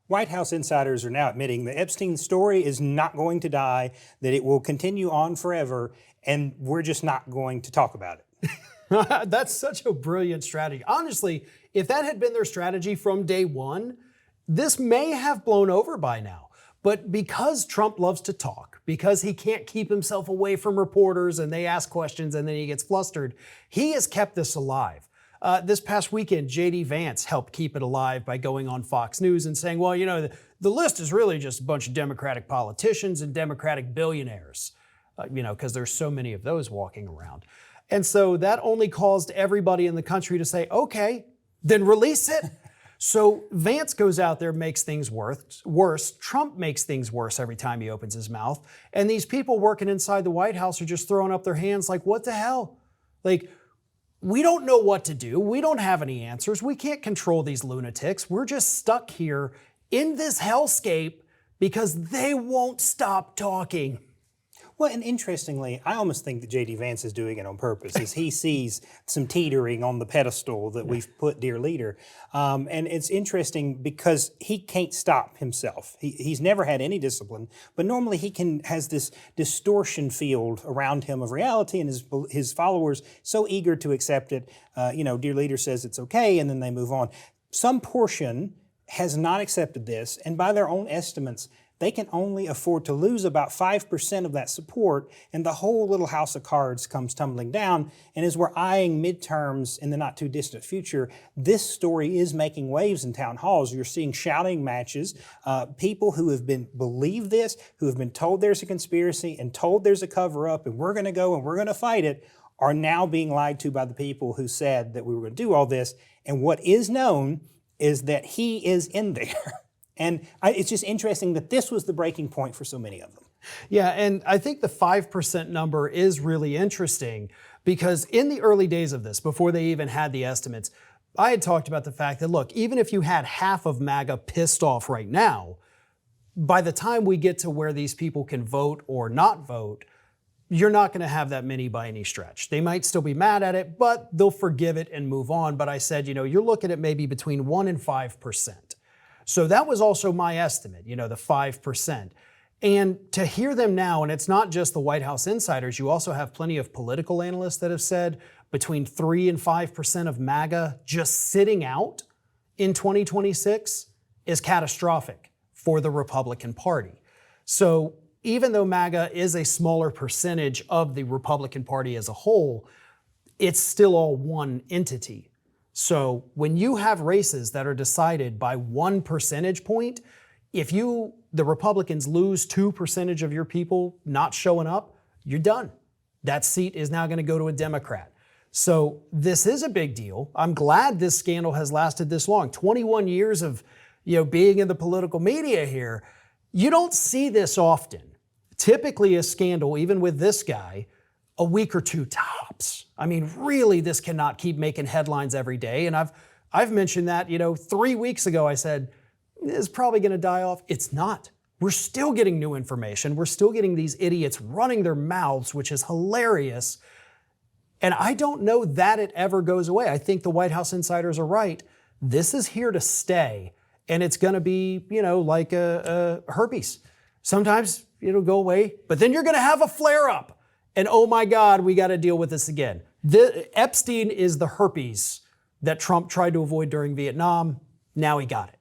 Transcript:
White House insiders are now admitting the Epstein story is not going to die, that it will continue on forever, and we're just not going to talk about it. That's such a brilliant strategy. Honestly, if that had been their strategy from day one, this may have blown over by now. But because Trump loves to talk, because he can't keep himself away from reporters and they ask questions and then he gets flustered, he has kept this alive. This past weekend, J.D. Vance helped keep it alive by going on Fox News and saying, well, you know, the list is really just a bunch of Democratic politicians and Democratic billionaires, because there's so many of those walking around. And so that only caused everybody in the country to say, okay, then release it. So Vance goes out there, makes things worse. Trump makes things worse every time he opens his mouth. And these people working inside the White House are just throwing up their hands like, what the hell? Like, we don't know what to do. We don't have any answers. We can't control these lunatics. We're just stuck here in this hellscape because they won't stop talking. Well, and interestingly, I almost think that J.D. Vance is doing it on purpose, as he sees some teetering on the pedestal that we've put dear leader. And it's interesting because he can't stop himself. He's never had any discipline, but normally he has this distortion field around him of reality, and his followers so eager to accept it. Dear leader says it's okay, and then they move on. Some portion has not accepted this, and by their own estimates, they can only afford to lose about 5% of that support, and the whole little house of cards comes tumbling down. And as we're eyeing midterms in the not too distant future, this story is making waves in town halls. You're seeing shouting matches. People who have believed this, who have been told there's a conspiracy and told there's a cover-up and we're going to go and we're going to fight it, are now being lied to by the people who said that we were going to do all this. And what is known is that he is in there. And it's just interesting that this was the breaking point for so many of them. Yeah, and I think the 5% number is really interesting because in the early days of this, before they even had the estimates, I had talked about the fact that, look, even if you had half of MAGA pissed off right now, by the time we get to where these people can vote or not vote, you're not going to have that many by any stretch. They might still be mad at it, but they'll forgive it and move on. But I said, you're looking at maybe between 1 and 5%. So that was also my estimate, the 5%. And to hear them now, and it's not just the White House insiders, you also have plenty of political analysts that have said between 3 and 5% of MAGA just sitting out in 2026 is catastrophic for the Republican Party. So even though MAGA is a smaller percentage of the Republican Party as a whole, it's still all one entity. So when you have races that are decided by 1 percentage point, if the Republicans lose 2% of your people not showing up, you're done. That seat is now going to go to a Democrat. So this is a big deal. I'm glad this scandal has lasted this long. 21 years of being in the political media here. You don't see this often. Typically a scandal, even with this guy, a week or two tops. I mean, really, this cannot keep making headlines every day. And I've mentioned that, 3 weeks ago, I said, it's probably going to die off. It's not. We're still getting new information. We're still getting these idiots running their mouths, which is hilarious. And I don't know that it ever goes away. I think the White House insiders are right. This is here to stay. And it's going to be, like a herpes. Sometimes it'll go away, but then you're going to have a flare-up. And oh my God, we got to deal with this again. Epstein is the herpes that Trump tried to avoid during Vietnam. Now he got it.